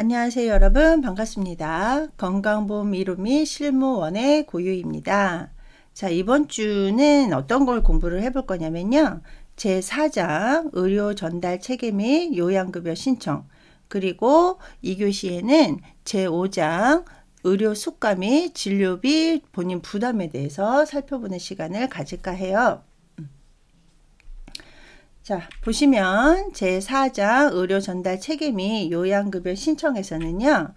안녕하세요 여러분, 반갑습니다. 건강보험 이루 및 실무원의 고유입니다. 자, 이번 주는 어떤 걸 공부를 해볼 거냐면요, 제4장 의료 전달 체계 및 요양급여 신청, 그리고 2교시에는 제5장 의료 수가 및 진료비 본인 부담에 대해서 살펴보는 시간을 가질까 해요. 자, 보시면 제4장 의료 전달 체계 및 요양급여 신청에서는요,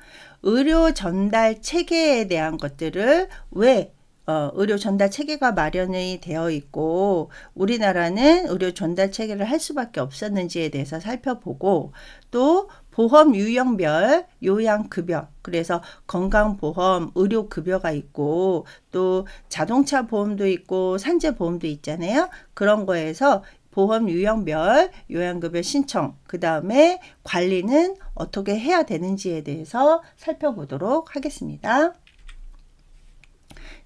의료 전달 체계에 대한 것들을 왜 의료 전달 체계가 마련이 되어 있고 우리나라는 의료 전달 체계를 할 수밖에 없었는지에 대해서 살펴보고, 또 보험 유형별 요양급여, 그래서 건강보험, 의료급여가 있고 또 자동차 보험도 있고 산재보험도 있잖아요. 그런 거에서 보험 유형별 요양급여 신청, 그 다음에 관리는 어떻게 해야 되는지에 대해서 살펴보도록 하겠습니다.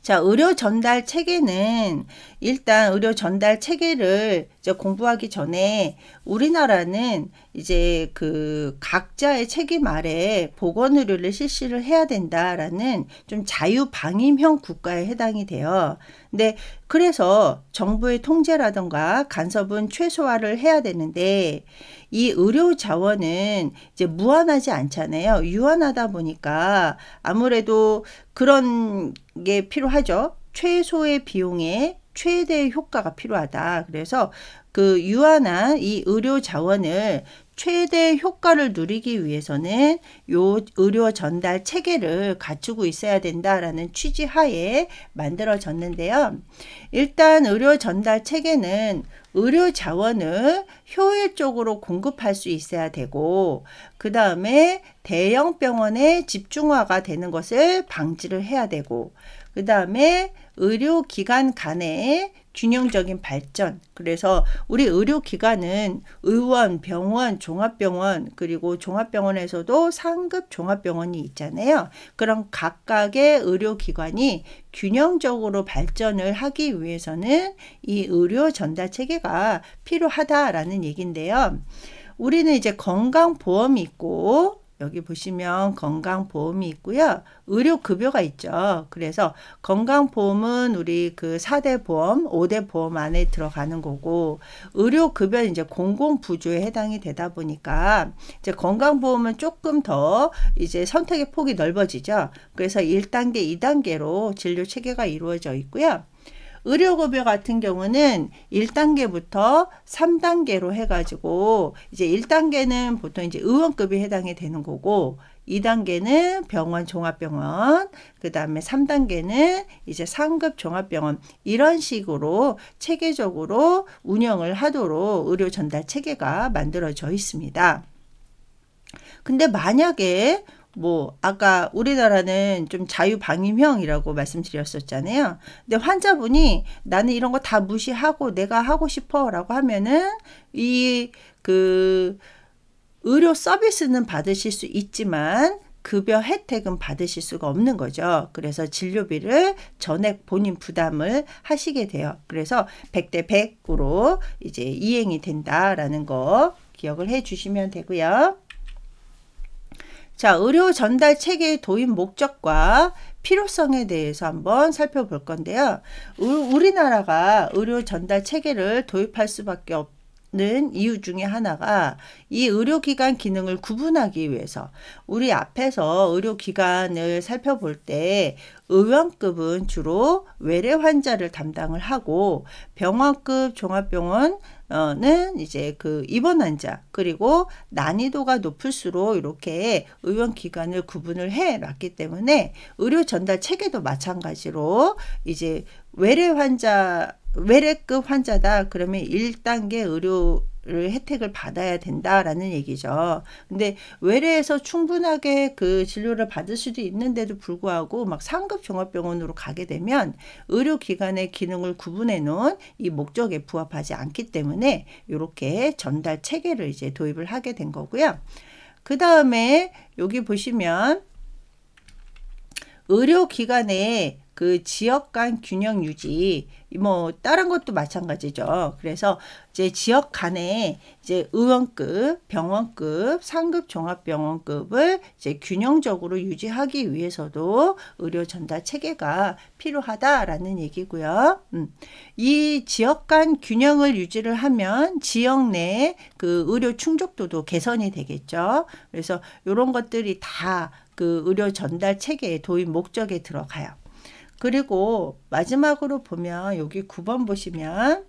자, 의료 전달 체계는 일단 의료 전달 체계를 이제 공부하기 전에 우리나라는 이제 그 각자의 책임 아래 보건 의료를 실시를 해야 된다라는 좀 자유방임형 국가에 해당이 돼요. 근데 그래서 정부의 통제라든가 간섭은 최소화를 해야 되는데, 이 의료 자원은 이제 무한하지 않잖아요. 유한하다 보니까 아무래도 그런 게 필요하죠. 최소의 비용에 최대의 효과가 필요하다. 그래서 그 유한한 이 의료 자원을 최대 효과를 누리기 위해서는 요 의료 전달 체계를 갖추고 있어야 된다라는 취지 하에 만들어졌는데요. 일단 의료 전달 체계는 의료 자원을 효율적으로 공급할 수 있어야 되고, 그 다음에 대형 병원의 집중화가 되는 것을 방지를 해야 되고, 그 다음에 의료기관 간의 균형적인 발전, 그래서 우리 의료기관은 의원, 병원, 종합병원, 그리고 종합병원에서도 상급 종합병원이 있잖아요. 그런 각각의 의료기관이 균형적으로 발전을 하기 위해서는 이 의료 전달 체계가 필요하다라는 얘기인데요. 우리는 이제 건강보험이 있고, 여기 보시면 건강보험이 있고요. 의료급여가 있죠. 그래서 건강보험은 우리 그 4대 보험, 5대 보험 안에 들어가는 거고, 의료급여는 이제 공공부조에 해당이 되다 보니까 이제 건강보험은 조금 더 이제 선택의 폭이 넓어지죠. 그래서 1단계, 2단계로 진료 체계가 이루어져 있고요. 의료급여 같은 경우는 1단계부터 3단계로 해가지고, 이제 1단계는 보통 이제 의원급에 해당이 되는 거고, 2단계는 병원, 종합병원, 그 다음에 3단계는 이제 상급 종합병원, 이런 식으로 체계적으로 운영을 하도록 의료 전달 체계가 만들어져 있습니다. 근데 만약에 아까 우리나라는 좀 자유방임형이라고 말씀드렸었잖아요. 근데 환자분이 나는 이런 거 다 무시하고 내가 하고 싶어 라고 하면은 그 의료 서비스는 받으실 수 있지만 급여 혜택은 받으실 수가 없는 거죠. 그래서 진료비를 전액 본인 부담을 하시게 돼요. 그래서 100대 100으로 이제 이행이 된다라는 거 기억을 해 주시면 되고요. 자, 의료 전달 체계의 도입 목적과 필요성에 대해서 한번 살펴볼 건데요. 우리나라가 의료 전달 체계를 도입할 수밖에 없는 이유 중에 하나가 이 의료기관 기능을 구분하기 위해서, 우리 앞에서 의료기관을 살펴볼 때 의원급은 주로 외래 환자를 담당을 하고, 병원급 종합병원 는 이제 그 입원 환자, 그리고 난이도가 높을수록 이렇게 의원 기관을 구분을 해 놨기 때문에 의료 전달 체계도 마찬가지로 이제 외래급 환자다 그러면 1단계 의료를 혜택을 받아야 된다라는 얘기죠. 근데 외래에서 충분하게 그 진료를 받을 수도 있는데도 불구하고 막 상급 종합병원으로 가게 되면 의료기관의 기능을 구분해 놓은 이 목적에 부합하지 않기 때문에 이렇게 전달 체계를 이제 도입을 하게 된 거고요. 그 다음에 여기 보시면 의료기관의 그 지역 간 균형 유지, 뭐 다른 것도 마찬가지죠. 그래서 이제 지역 간에 이제 의원급, 병원급, 상급 종합병원급을 이제 균형적으로 유지하기 위해서도 의료 전달 체계가 필요하다라는 얘기고요. 이 지역 간 균형을 유지를 하면 지역 내 그 의료 충족도도 개선이 되겠죠. 그래서 이런 것들이 다 그 의료 전달 체계의 도입 목적에 들어가요. 그리고 마지막으로 보면 여기 9번 보시면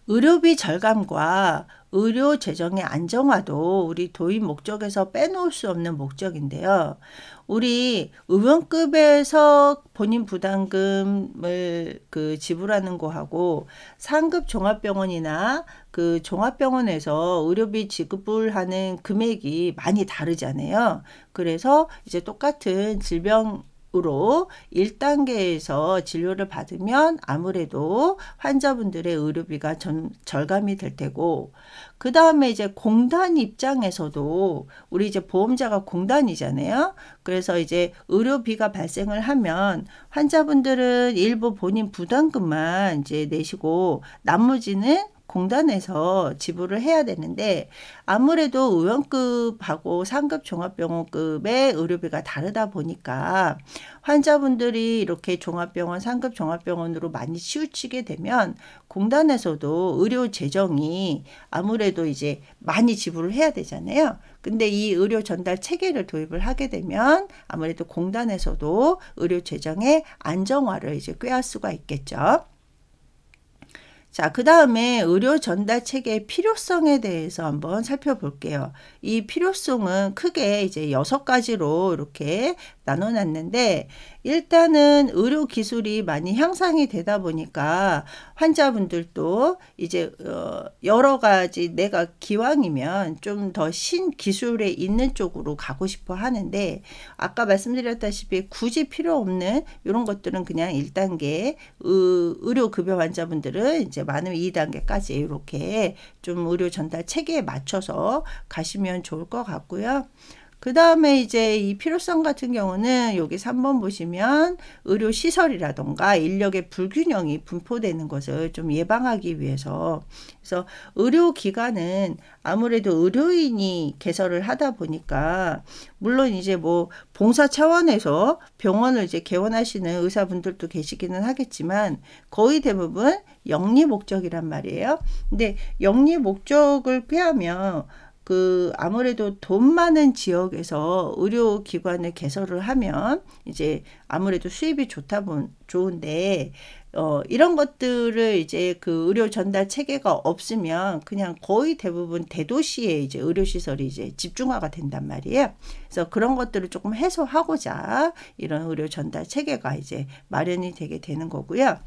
의료비 절감과 의료 재정의 안정화도 우리 도입 목적에서 빼놓을 수 없는 목적인데요. 우리 의원급에서 본인 부담금을 그 지불하는 거하고 상급 종합병원이나 그 종합병원에서 의료비 지급을 하는 금액이 많이 다르잖아요. 그래서 이제 똑같은 질병으로 1단계에서 진료를 받으면 아무래도 환자분들의 의료비가 절감이 될 테고, 그 다음에 이제 공단 입장에서도 우리 이제 보험자가 공단이잖아요. 그래서 이제 의료비가 발생을 하면 환자분들은 일부 본인 부담금만 이제 내시고 나머지는 공단에서 지불을 해야 되는데, 아무래도 의원급하고 상급 종합병원급의 의료비가 다르다 보니까 환자분들이 이렇게 종합병원, 상급 종합병원으로 많이 치우치게 되면 공단에서도 의료 재정이 아무래도 이제 많이 지불을 해야 되잖아요. 근데 이 의료 전달 체계를 도입을 하게 되면 아무래도 공단에서도 의료 재정의 안정화를 이제 꾀할 수가 있겠죠. 자, 그 다음에 의료 전달 체계의 필요성에 대해서 한번 살펴볼게요. 이 필요성은 크게 이제 6가지로 이렇게 나눠놨는데, 일단은 의료 기술이 많이 향상이 되다 보니까 환자분들도 이제 여러 가지 내가 기왕이면 좀 더 신기술에 있는 쪽으로 가고 싶어 하는데, 아까 말씀드렸다시피 굳이 필요 없는 이런 것들은 그냥 1단계 의료급여 환자분들은 이제 많으면 2단계까지 이렇게 좀 의료 전달 체계에 맞춰서 가시면 좋을 것 같고요. 그 다음에 이제 이 필요성 같은 경우는 여기 3번 보시면 의료시설이라던가 인력의 불균형이 분포되는 것을 좀 예방하기 위해서, 그래서 의료기관은 아무래도 의료인이 개설을 하다 보니까 물론 이제 뭐 봉사 차원에서 병원을 이제 개원하시는 의사분들도 계시기는 하겠지만 거의 대부분 영리 목적이란 말이에요. 근데 영리 목적을 꾀하면 그 아무래도 돈 많은 지역에서 의료기관을 개설을 하면 이제 아무래도 수입이 좋은데 이런 것들을 이제 그 의료 전달 체계가 없으면 그냥 거의 대부분 대도시에 이제 의료시설이 이제 집중화가 된단 말이에요. 그래서 그런 것들을 조금 해소하고자 이런 의료 전달 체계가 이제 마련이 되게 되는 거고요.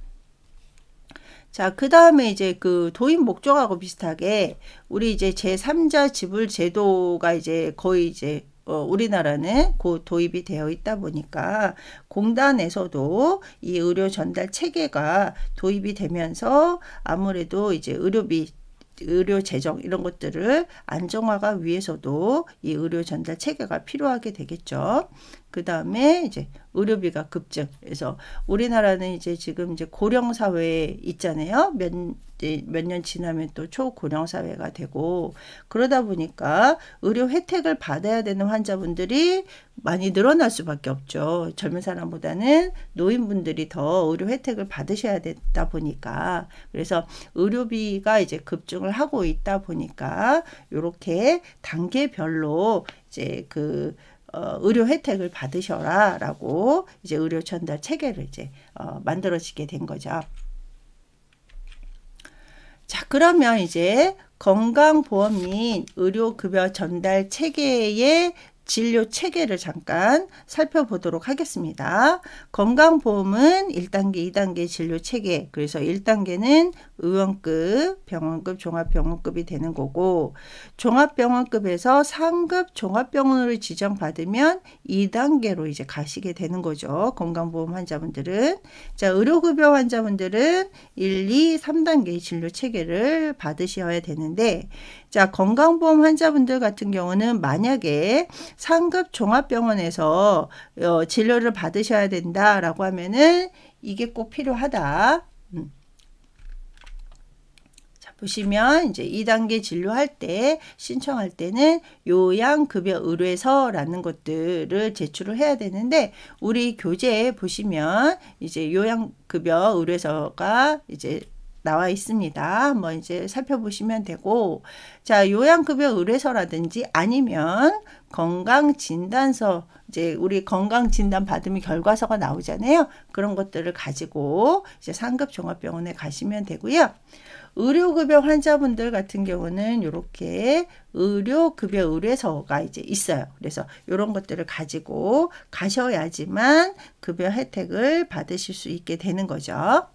자, 그 다음에 이제 그 도입 목적하고 비슷하게 우리 이제 제3자 지불 제도가 이제 거의 이제 우리나라는 곧 도입이 되어 있다 보니까 공단에서도 이 의료 전달 체계가 도입이 되면서 아무래도 이제 의료 재정 이런 것들을 안정화가 위해서도 이 의료 전달 체계가 필요하게 되겠죠. 그 다음에 이제 의료비가 급증. 그래서 우리나라는 이제 지금 이제 고령 사회에 있잖아요. 몇 년 지나면 또 초고령 사회가 되고, 그러다 보니까 의료 혜택을 받아야 되는 환자분들이 많이 늘어날 수밖에 없죠. 젊은 사람보다는 노인분들이 더 의료 혜택을 받으셔야 되다 보니까, 그래서 의료비가 이제 급증을 하고 있다 보니까 이렇게 단계별로 이제 그 의료 혜택을 받으셔라 라고 이제 의료 전달 체계를 이제 만들어지게 된 거죠. 자, 그러면 이제 건강보험 및 의료급여 전달 체계의 진료 체계를 잠깐 살펴보도록 하겠습니다. 건강보험은 1단계, 2단계 진료 체계. 그래서 1단계는 의원급, 병원급, 종합병원급이 되는 거고, 종합병원급에서 상급 종합병원으로 지정받으면 2단계로 이제 가시게 되는 거죠. 건강보험 환자분들은. 자, 의료급여 환자분들은 1, 2, 3단계의 진료 체계를 받으셔야 되는데, 자, 건강보험 환자분들 같은 경우는 만약에 상급 종합병원에서 진료를 받으셔야 된다라고 하면은 이게 꼭 필요하다. 자, 보시면 이제 2단계 진료할 때 신청할 때는 요양급여 의뢰서라는 것들을 제출을 해야 되는데, 우리 교재에 보시면 이제 요양급여 의뢰서가 이제 나와 있습니다. 한번 이제 살펴보시면 되고, 자, 요양급여 의뢰서라든지 아니면 건강진단서, 이제 우리 건강진단 받으면 결과서가 나오잖아요. 그런 것들을 가지고 이제 상급 종합병원에 가시면 되고요. 의료급여 환자분들 같은 경우는 이렇게 의료급여 의뢰서가 이제 있어요. 그래서 이런 것들을 가지고 가셔야지만 급여 혜택을 받으실 수 있게 되는 거죠.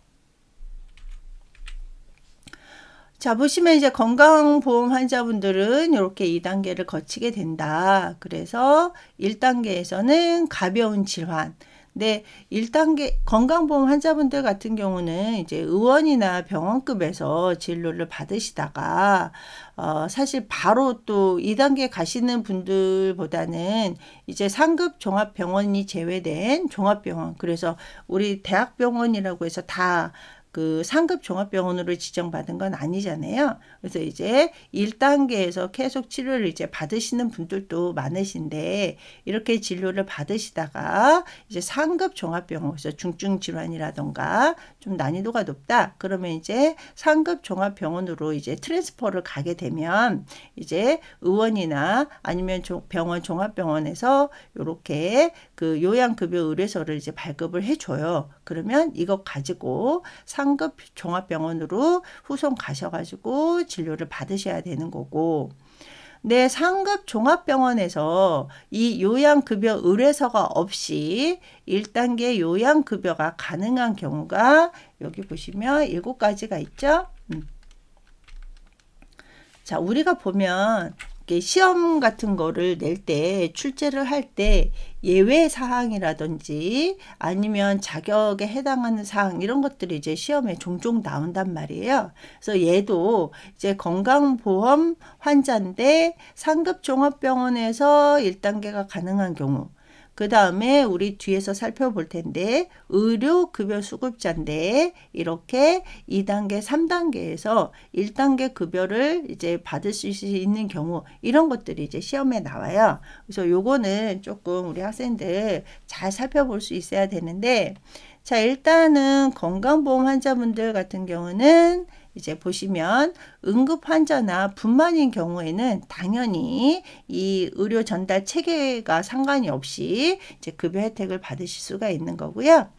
자, 보시면 이제 건강보험 환자분들은 이렇게 2단계를 거치게 된다. 그래서 1단계에서는 가벼운 질환. 네, 1단계 건강보험 환자분들 같은 경우는 이제 의원이나 병원급에서 진료를 받으시다가 사실 바로 또 2단계 가시는 분들보다는 이제 상급 종합병원이 제외된 종합병원, 그래서 우리 대학병원이라고 해서 다 그 상급 종합병원으로 지정받은 건 아니잖아요. 그래서 이제 1단계에서 계속 치료를 이제 받으시는 분들도 많으신데, 이렇게 진료를 받으시다가 이제 상급 종합병원에서 중증 질환이라던가 좀 난이도가 높다. 그러면 이제 상급 종합병원으로 이제 트랜스퍼를 가게 되면 이제 의원이나 아니면 병원 종합병원에서 이렇게 그 요양급여 의뢰서를 이제 발급을 해줘요. 그러면 이거 가지고 상급 종합병원으로 후송 가셔가지고 진료를 받으셔야 되는 거고, 네, 상급 종합병원에서 이 요양급여 의뢰서가 없이 1단계 요양급여가 가능한 경우가 여기 보시면 7가지가 있죠. 자, 우리가 보면 시험 같은 거를 낼 때, 출제를 할 때 예외 사항이라든지 아니면 자격에 해당하는 사항, 이런 것들이 이제 시험에 종종 나온단 말이에요. 그래서 얘도 이제 건강보험 환자인데 상급 종합병원에서 1단계가 가능한 경우, 그 다음에 우리 뒤에서 살펴볼 텐데 의료급여 수급자인데 이렇게 2단계, 3단계에서 1단계 급여를 이제 받을 수 있는 경우, 이런 것들이 이제 시험에 나와요. 그래서 요거는 조금 우리 학생들 잘 살펴볼 수 있어야 되는데, 자, 일단은 건강보험 환자분들 같은 경우는 이제 보시면 응급 환자나 분만인 경우에는 당연히 이 의료 전달 체계가 상관이 없이 이제 급여 혜택을 받으실 수가 있는 거고요.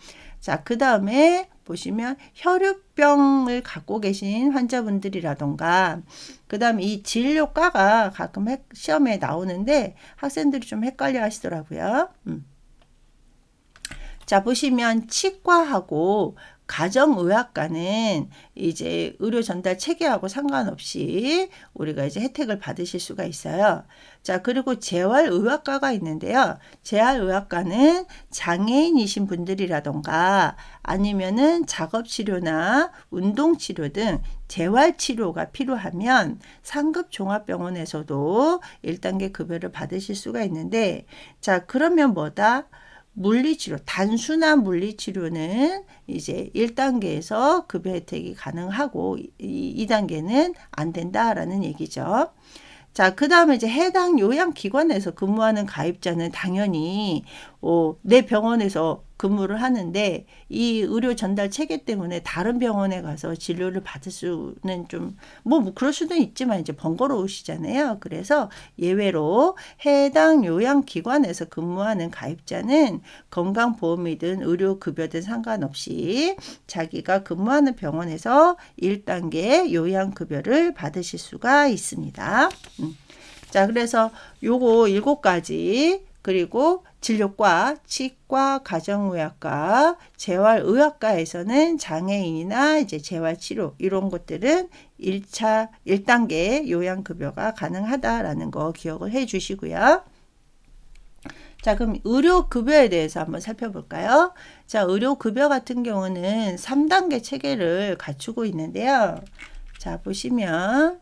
자, 그 다음에 보시면 혈육병을 갖고 계신 환자분들이라던가, 그 다음에 이 진료과가 가끔 시험에 나오는데 학생들이 좀 헷갈려 하시더라고요. 자, 보시면 치과하고 가정의학과는 이제 의료 전달 체계하고 상관없이 우리가 이제 혜택을 받으실 수가 있어요. 자, 그리고 재활의학과가 있는데요. 재활의학과는 장애인이신 분들이라던가 아니면은 작업치료나 운동치료 등 재활치료가 필요하면 상급 종합병원에서도 1단계 급여를 받으실 수가 있는데, 자, 그러면 뭐다? 물리치료, 단순한 물리치료는 이제 1단계에서 급여 혜택이 가능하고 2단계는 안 된다라는 얘기죠. 자, 그 다음에 이제 해당 요양기관에서 근무하는 가입자는 당연히 내 병원에서 근무를 하는데 이 의료 전달 체계 때문에 다른 병원에 가서 진료를 받을 수는 좀 뭐 그럴 수도 있지만 이제 번거로우시잖아요. 그래서 예외로 해당 요양기관에서 근무하는 가입자는 건강보험이든 의료급여든 상관없이 자기가 근무하는 병원에서 1단계 요양급여를 받으실 수가 있습니다. 자, 그래서 요거 7가지, 그리고 진료과, 치과, 가정의학과, 재활의학과에서는 장애인이나 이제 재활치료 이런 것들은 1단계 요양급여가 가능하다라는 거 기억을 해 주시고요. 자, 그럼 의료급여에 대해서 한번 살펴볼까요? 자, 의료급여 같은 경우는 3단계 체계를 갖추고 있는데요. 자, 보시면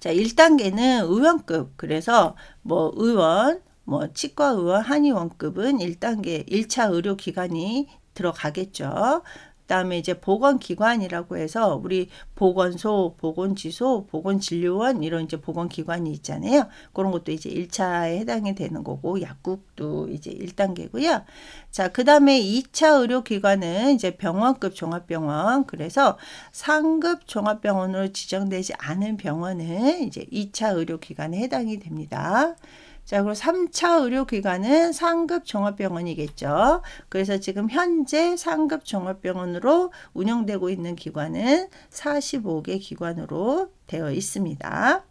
자, 1단계는 의원급. 그래서 뭐 의원, 뭐 치과의원, 한의원급은 1단계 1차 의료기관이 들어가겠죠. 그다음에 이제 보건기관이라고 해서 우리 보건소, 보건지소, 보건진료원 이런 이제 보건기관이 있잖아요. 그런 것도 이제 1차에 해당이 되는 거고 약국도 이제 1단계고요. 자, 그다음에 2차 의료기관은 이제 병원급 종합병원. 그래서 상급 종합병원으로 지정되지 않은 병원은 이제 2차 의료기관에 해당이 됩니다. 자, 그리고 3차 의료기관은 상급 종합병원이겠죠. 그래서 지금 현재 상급 종합병원으로 운영되고 있는 기관은 45개 기관으로 되어 있습니다.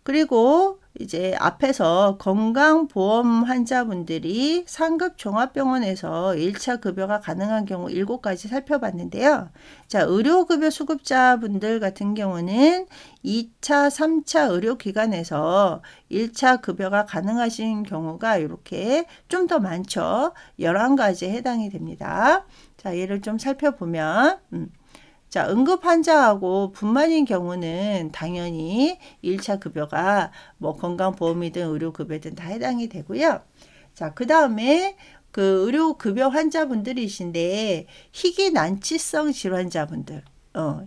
그리고 이제 앞에서 건강보험 환자분들이 상급 종합병원에서 1차 급여가 가능한 경우 7가지 살펴봤는데요. 자, 의료급여 수급자분들 같은 경우는 2차, 3차 의료기관에서 1차 급여가 가능하신 경우가 이렇게 좀 더 많죠. 11가지에 해당이 됩니다. 자, 얘를 좀 살펴보면 자, 응급 환자하고 분만인 경우는 당연히 1차 급여가 뭐 건강보험이든 의료급여든 다 해당이 되고요. 자, 그 다음에 그 의료급여 환자분들이신데 희귀난치성 질환자분들,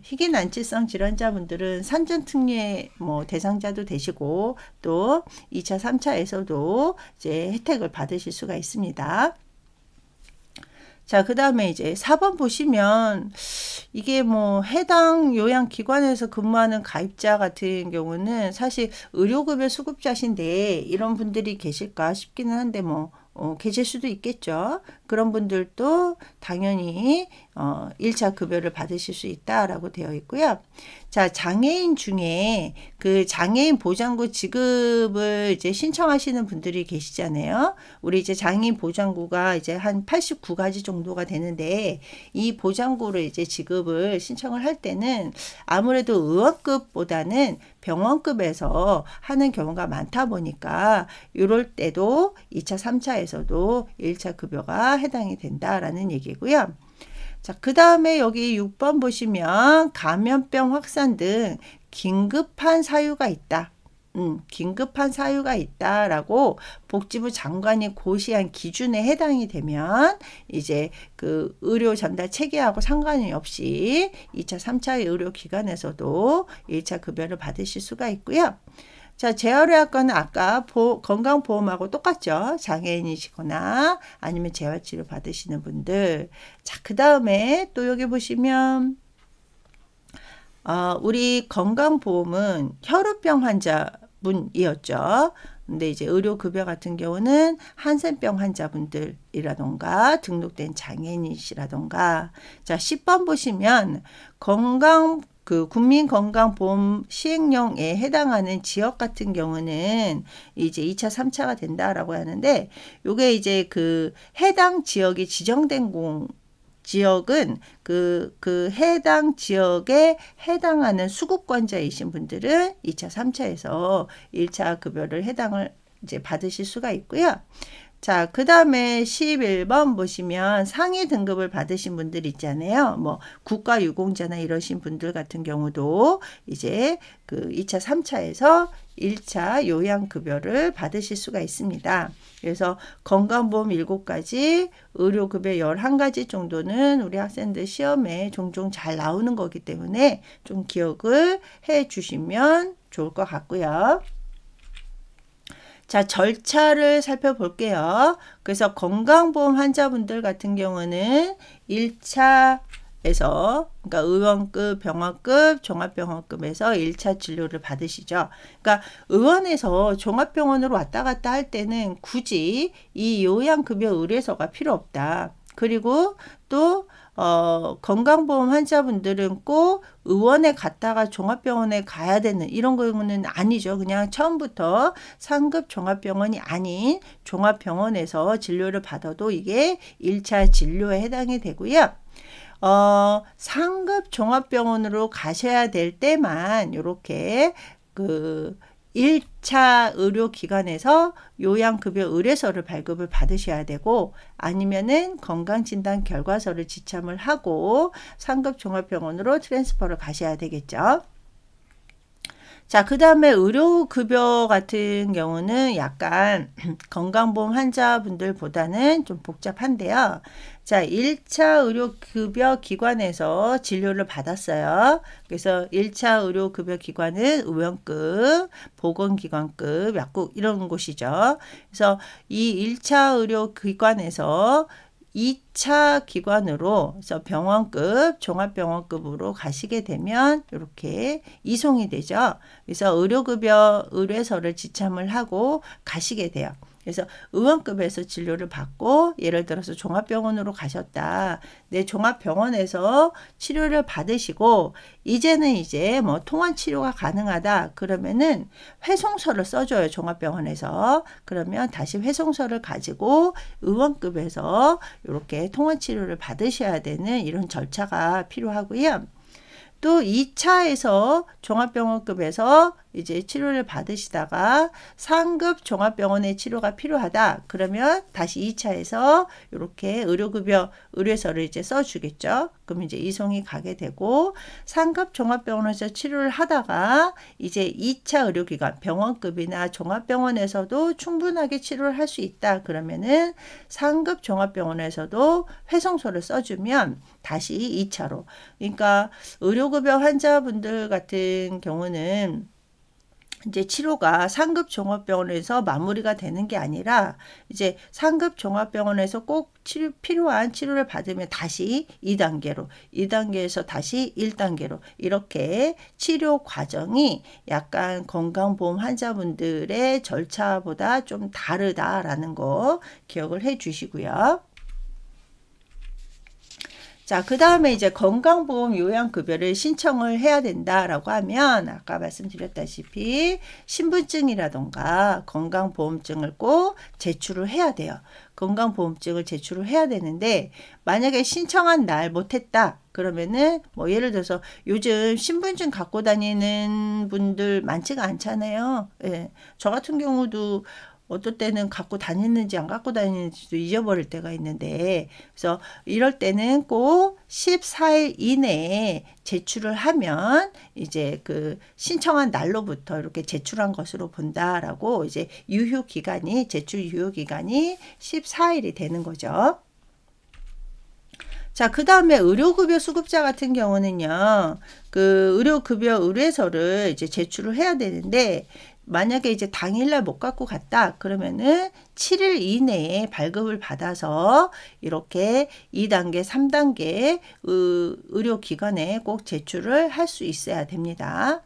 희귀난치성 질환자분들은 산전특례 뭐 대상자도 되시고 또 2차, 3차에서도 이제 혜택을 받으실 수가 있습니다. 자, 그 다음에 이제 4번 보시면 이게 뭐 해당 요양기관에서 근무하는 가입자 같은 경우는 사실 의료급여 수급자신데 이런 분들이 계실까 싶기는 한데 뭐 계실 수도 있겠죠. 그런 분들도 당연히 1차 급여를 받으실 수 있다라고 되어 있고요. 자, 장애인 중에 그 장애인 보장구 지급을 이제 신청하시는 분들이 계시잖아요. 우리 이제 장애인 보장구가 이제 한 89가지 정도가 되는데 이 보장구를 이제 지급을 신청을 할 때는 아무래도 의원급보다는 병원급에서 하는 경우가 많다 보니까 이럴 때도 2차, 3차에서도 1차 급여가 해당이 된다라는 얘기고요. 자, 그 다음에 여기 6번 보시면 감염병 확산 등 긴급한 사유가 있다. 긴급한 사유가 있다라고 복지부 장관이 고시한 기준에 해당이 되면 이제 그 의료 전달 체계하고 상관이 없이 2차, 3차 의료기관에서도 1차 급여를 받으실 수가 있고요. 자, 재활의학과는 아까 건강보험하고 똑같죠. 장애인이시거나 아니면 재활치료 받으시는 분들. 자, 그 다음에 또 여기 보시면 우리 건강보험은 혈우병 환자분이었죠. 근데 이제 의료급여 같은 경우는 한센병 환자분들이라던가 등록된 장애인이시라던가. 자, 10번 보시면 국민건강보험 시행령에 해당하는 지역 같은 경우는 이제 2차, 3차가 된다라고 하는데, 요게 이제 그 해당 지역이 지정된 지역은 그 해당 지역에 해당하는 수급권자이신 분들은 2차, 3차에서 1차 급여를 해당을 이제 받으실 수가 있고요. 자, 그 다음에 11번 보시면 상위 등급을 받으신 분들 있잖아요. 뭐 국가유공자나 이러신 분들 같은 경우도 이제 그 2차, 3차에서 1차 요양급여를 받으실 수가 있습니다. 그래서 건강보험 7가지, 의료급여 11가지 정도는 우리 학생들 시험에 종종 잘 나오는 거기 때문에 좀 기억을 해 주시면 좋을 것 같고요. 자, 절차를 살펴볼게요. 그래서 건강보험 환자분들 같은 경우는 1차에서, 그러니까 의원급, 병원급, 종합병원급에서 1차 진료를 받으시죠. 그러니까 의원에서 종합병원으로 왔다 갔다 할 때는 굳이 이 요양급여 의뢰서가 필요 없다. 그리고 또 건강보험 환자분들은 꼭 의원에 갔다가 종합병원에 가야 되는 이런 경우는 아니죠. 그냥 처음부터 상급 종합병원이 아닌 종합병원에서 진료를 받아도 이게 1차 진료에 해당이 되고요. 상급 종합병원으로 가셔야 될 때만 이렇게 그 1차 의료기관에서 요양급여 의뢰서를 발급을 받으셔야 되고, 아니면은 건강진단 결과서를 지참을 하고 상급 종합병원으로 트랜스퍼를 가셔야 되겠죠. 자, 그 다음에 의료급여 같은 경우는 약간 건강보험 환자분들보다는 좀 복잡한데요. 자, 1차 의료급여 기관에서 진료를 받았어요. 그래서 1차 의료급여 기관은 의원급, 보건기관급, 약국 이런 곳이죠. 그래서 이 1차 의료기관에서 2차 기관으로 그래서 병원급, 종합병원급으로 가시게 되면 이렇게 이송이 되죠. 그래서 의료급여 의뢰서를 지참을 하고 가시게 돼요. 그래서 의원급에서 진료를 받고 예를 들어서 종합병원으로 가셨다. 내 종합병원에서 치료를 받으시고 이제는 이제 뭐 통원 치료가 가능하다. 그러면은 회송서를 써줘요. 종합병원에서. 그러면 다시 회송서를 가지고 의원급에서 이렇게 통원 치료를 받으셔야 되는 이런 절차가 필요하고요. 또 2차에서 종합병원급에서 이제 치료를 받으시다가 상급 종합병원의 치료가 필요하다. 그러면 다시 2차에서 이렇게 의료급여 의뢰서를 이제 써주겠죠. 그럼 이제 이송이 가게 되고 상급 종합병원에서 치료를 하다가 이제 2차 의료기관 병원급이나 종합병원에서도 충분하게 치료를 할 수 있다. 그러면은 상급 종합병원에서도 회송서를 써주면 다시 2차로. 그러니까 의료급여 환자분들 같은 경우는 이제 치료가 상급 종합병원에서 마무리가 되는 게 아니라 이제 상급 종합병원에서 꼭 필요한 치료를 받으면 다시 2단계로, 2단계에서 다시 1단계로 이렇게 치료 과정이 약간 건강보험 환자분들의 절차보다 좀 다르다라는 거 기억을 해 주시고요. 자, 그 다음에 이제 건강보험 요양급여를 신청을 해야 된다라고 하면 아까 말씀드렸다시피 신분증이라던가 건강보험증을 꼭 제출을 해야 돼요. 건강보험증을 제출을 해야 되는데 만약에 신청한 날 못했다. 그러면은 뭐 예를 들어서 요즘 신분증 갖고 다니는 분들 많지가 않잖아요. 예. 저 같은 경우도 어떨 때는 갖고 다니는지 안 갖고 다니는지도 잊어버릴 때가 있는데 그래서 이럴 때는 꼭 14일 이내에 제출을 하면 이제 그 신청한 날로부터 이렇게 제출한 것으로 본다라고 이제 유효 기간이 제출 유효 기간이 14일이 되는 거죠. 자, 그 다음에 의료급여 수급자 같은 경우는요, 그 의료급여 의뢰서를 이제 제출을 해야 되는데, 만약에 이제 당일날 못 갖고 갔다 그러면은 7일 이내에 발급을 받아서 이렇게 2단계, 3단계 의료기관에 꼭 제출을 할 수 있어야 됩니다.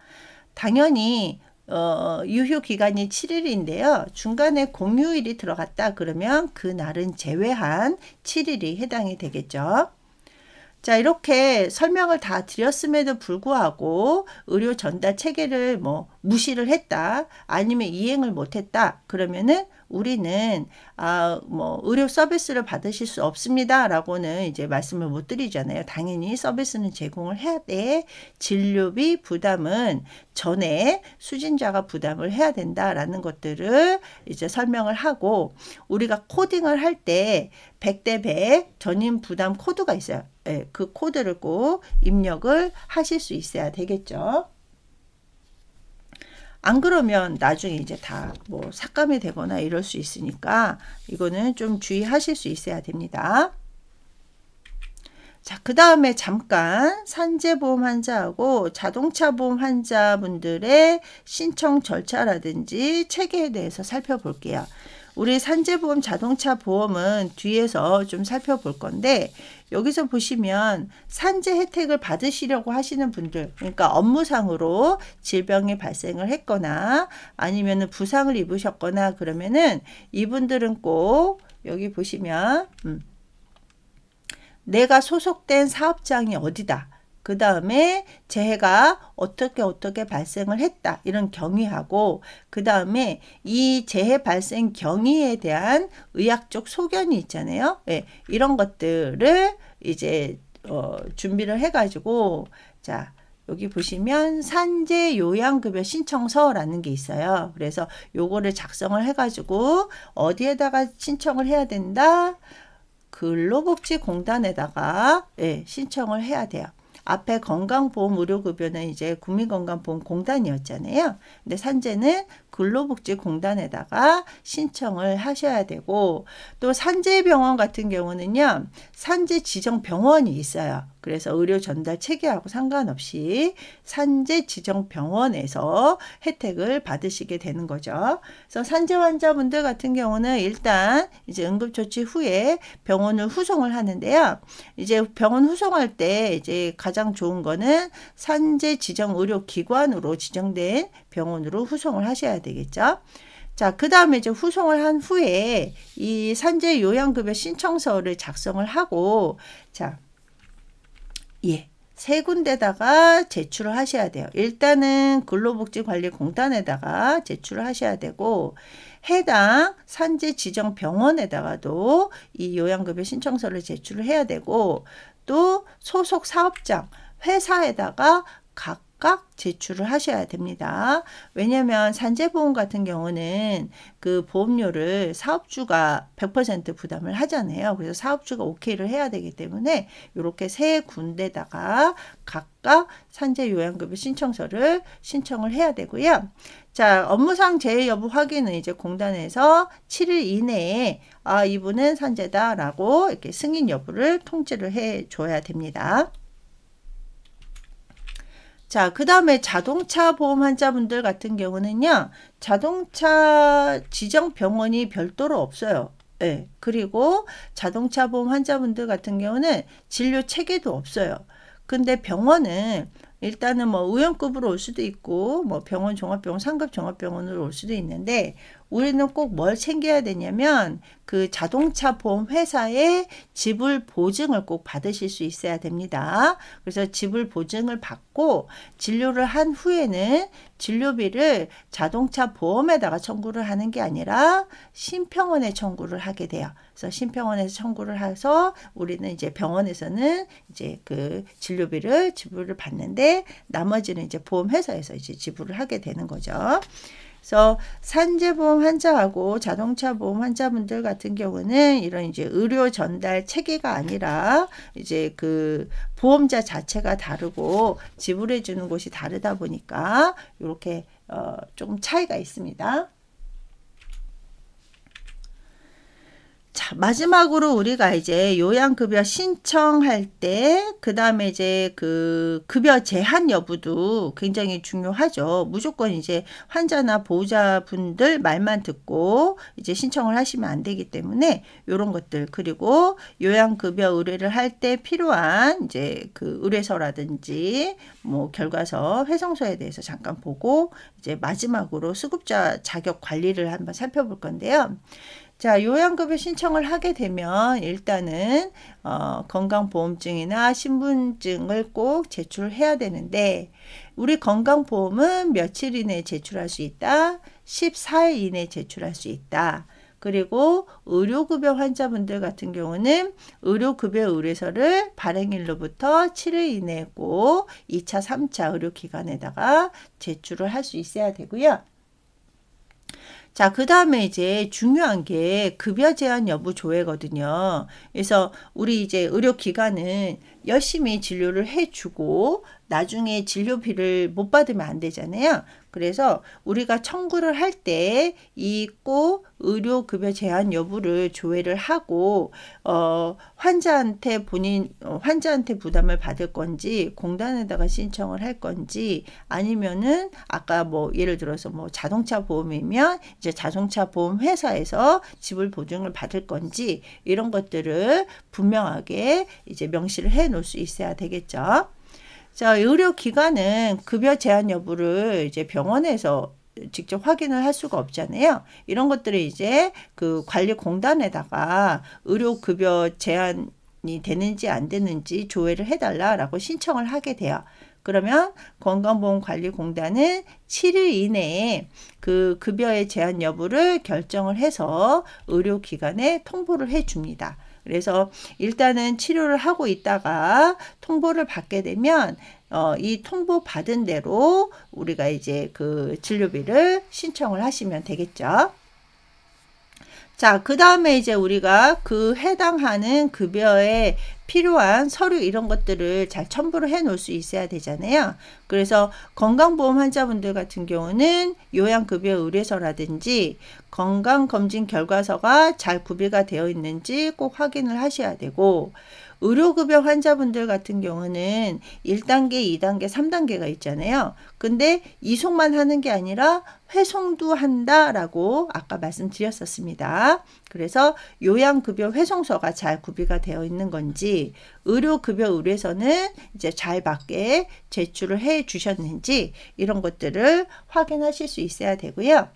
당연히 유효기간이 7일인데요. 중간에 공휴일이 들어갔다 그러면 그 날은 제외한 7일이 해당이 되겠죠. 자, 이렇게 설명을 다 드렸음에도 불구하고 의료 전달 체계를 뭐 무시를 했다 아니면 이행을 못했다 그러면은 우리는 뭐 의료 서비스를 받으실 수 없습니다 라고는 이제 말씀을 못 드리잖아요. 당연히 서비스는 제공을 해야 돼. 진료비 부담은 전에 수진자가 부담을 해야 된다라는 것들을 이제 설명을 하고 우리가 코딩을 할 때 100대 100 전인 부담 코드가 있어요. 네, 그 코드를 꼭 입력을 하실 수 있어야 되겠죠. 안 그러면 나중에 이제 다 뭐 삭감이 되거나 이럴 수 있으니까 이거는 좀 주의하실 수 있어야 됩니다. 자, 그 다음에 잠깐 산재보험 환자하고 자동차보험 환자분들의 신청 절차라든지 체계에 대해서 살펴볼게요. 우리 산재보험, 자동차보험은 뒤에서 좀 살펴볼 건데 여기서 보시면 산재 혜택을 받으시려고 하시는 분들 그러니까 업무상으로 질병이 발생을 했거나 아니면 부상을 입으셨거나 그러면은 이분들은 꼭 여기 보시면 내가 소속된 사업장이 어디다. 그 다음에 재해가 어떻게 발생을 했다. 이런 경위하고 그 다음에 이 재해 발생 경위에 대한 의학적 소견이 있잖아요. 네, 이런 것들을 이제 준비를 해가지고 자 여기 보시면 산재 요양급여 신청서라는 게 있어요. 그래서 요거를 작성을 해가지고 어디에다가 신청을 해야 된다. 근로복지공단에다가 예, 신청을 해야 돼요. 앞에 건강보험 의료급여는 이제 국민건강보험공단이었잖아요. 근데 산재는 근로복지공단에다가 신청을 하셔야 되고, 또 산재병원 같은 경우는요, 산재 지정 병원이 있어요. 그래서 의료 전달 체계하고 상관없이 산재 지정 병원에서 혜택을 받으시게 되는 거죠. 그래서 산재 환자분들 같은 경우는 일단 이제 응급조치 후에 병원을 후송을 하는데요. 이제 병원 후송할 때 이제 가장 좋은 거는 산재 지정 의료기관으로 지정된 병원으로 후송을 하셔야 되겠죠. 자, 그 다음에 이제 후송을 한 후에 이 산재 요양급여 신청서를 작성을 하고, 자, 세 군데다가 제출을 하셔야 돼요. 일단은 근로복지관리공단에다가 제출을 하셔야 되고, 해당 산재 지정 병원에다가도 이 요양급여 신청서를 제출을 해야 되고, 또 소속 사업장, 회사에다가 각각 제출을 하셔야 됩니다. 왜냐하면 산재보험 같은 경우는 그 보험료를 사업주가 100% 부담을 하잖아요. 그래서 사업주가 오케이를 해야 되기 때문에 이렇게 세 군데다가 각각 산재 요양급여 신청서를 신청을 해야 되고요. 자, 업무상 재해 여부 확인은 이제 공단에서 7일 이내에 이분은 산재다라고 이렇게 승인 여부를 통지를 해 줘야 됩니다. 자, 그 다음에 자동차 보험 환자분들 같은 경우는요, 자동차 지정 병원이 별도로 없어요. 네, 그리고 자동차 보험 환자분들 같은 경우는 진료 체계도 없어요. 근데 병원은 일단은 뭐 의원급으로 올 수도 있고, 뭐 병원 종합병원, 상급 종합병원으로 올 수도 있는데, 우리는 꼭 뭘 챙겨야 되냐면 그 자동차 보험 회사의 지불 보증을 꼭 받으실 수 있어야 됩니다. 그래서 지불 보증을 받고 진료를 한 후에는 진료비를 자동차 보험에다가 청구를 하는 게 아니라 심평원에 청구를 하게 돼요. 그래서 심평원에서 청구를 해서 우리는 이제 병원에서는 이제 그 진료비를 지불을 받는데, 나머지는 이제 보험회사에서 이제 지불을 하게 되는 거죠. 그래서 산재보험 환자하고 자동차 보험 환자분들 같은 경우는 이런 이제 의료 전달 체계가 아니라 이제 그 보험자 자체가 다르고 지불해 주는 곳이 다르다 보니까 이렇게 조금 차이가 있습니다. 자, 마지막으로 우리가 이제 요양급여 신청할 때, 그 다음에 이제 그 급여 제한 여부도 굉장히 중요하죠. 무조건 이제 환자나 보호자분들 말만 듣고 이제 신청을 하시면 안 되기 때문에 이런 것들, 그리고 요양급여 의뢰를 할 때 필요한 이제 그 의뢰서라든지 뭐 결과서, 회성서에 대해서 잠깐 보고 이제 마지막으로 수급자 자격 관리를 한번 살펴볼 건데요. 자, 요양급여 신청을 하게 되면 일단은 건강보험증이나 신분증을 꼭 제출해야 되는데, 우리 건강보험은 며칠 이내에 제출할 수 있다? 14일 이내에 제출할 수 있다. 그리고 의료급여 환자분들 같은 경우는 의료급여 의뢰서를 발행일로부터 7일 이내에 꼭 2차, 3차 의료기관에다가 제출을 할 수 있어야 되고요. 자, 그 다음에 이제 중요한 게 급여 제한 여부 조회거든요. 그래서 우리 이제 의료기관은 열심히 진료를 해주고 나중에 진료비를 못 받으면 안 되잖아요. 그래서 우리가 청구를 할 때 이 꼭 의료급여 제한 여부를 조회를 하고 환자한테 환자한테 부담을 받을 건지 공단에다가 신청을 할 건지, 아니면은 아까 뭐 예를 들어서 뭐 자동차 보험이면 이제 자동차 보험 회사에서 지불 보증을 받을 건지, 이런 것들을 분명하게 이제 명시를 해 놓을 수 있어야 되겠죠. 자, 의료기관은 급여 제한 여부를 이제 병원에서 직접 확인을 할 수가 없잖아요. 이런 것들을 이제 그 관리공단에다가 의료급여 제한이 되는지 안 되는지 조회를 해달라라고 신청을 하게 돼요. 그러면 건강보험관리공단은 7일 이내에 그 급여의 제한 여부를 결정을 해서 의료기관에 통보를 해줍니다. 그래서 일단은 치료를 하고 있다가 통보를 받게 되면 이 통보 받은 대로 우리가 이제 그 진료비를 신청을 하시면 되겠죠. 자, 그 다음에 이제 우리가 그 해당하는 급여의 필요한 서류 이런 것들을 잘 첨부를 해 놓을 수 있어야 되잖아요. 그래서 건강보험 환자분들 같은 경우는 요양급여 의뢰서라든지 건강검진 결과서가 잘 구비가 되어 있는지 꼭 확인을 하셔야 되고, 의료급여 환자분들 같은 경우는 1단계, 2단계, 3단계가 있잖아요. 근데 이송만 하는 게 아니라 회송도 한다라고 아까 말씀드렸었습니다. 그래서 요양급여 회송서가 잘 구비가 되어 있는 건지, 의료급여 의뢰서는 이제 잘 맞게 제출을 해 주셨는지 이런 것들을 확인하실 수 있어야 되고요.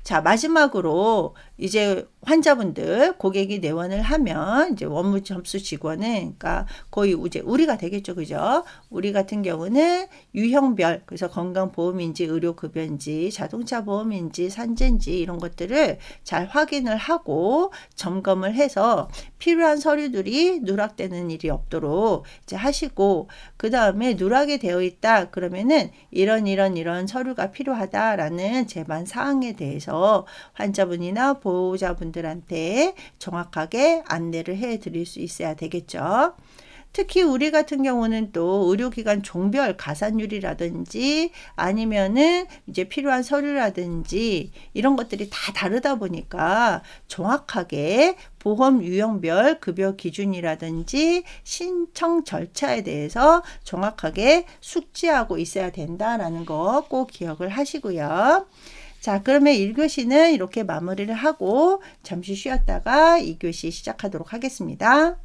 자, 마지막으로 이제 환자분들, 고객이 내원을 하면 이제 원무 접수 직원은, 그러니까 거의 이제 우리가 되겠죠, 그죠? 우리 같은 경우는 유형별, 그래서 건강보험인지 의료급여인지 자동차 보험인지 산재인지 이런 것들을 잘 확인을 하고 점검을 해서 필요한 서류들이 누락되는 일이 없도록 이제 하시고, 그 다음에 누락이 되어 있다 그러면은 이런 서류가 필요하다라는 제반 사항에 대해서 환자분이나 보호자분들한테 정확하게 안내를 해 드릴 수 있어야 되겠죠. 특히 우리 같은 경우는 또 의료기관 종별 가산율이라든지 아니면은 이제 필요한 서류라든지 이런 것들이 다 다르다 보니까 정확하게 보험 유형별 급여 기준이라든지 신청 절차에 대해서 정확하게 숙지하고 있어야 된다라는 거 꼭 기억을 하시고요. 자, 그러면 1교시는 이렇게 마무리를 하고 잠시 쉬었다가 2교시 시작하도록 하겠습니다.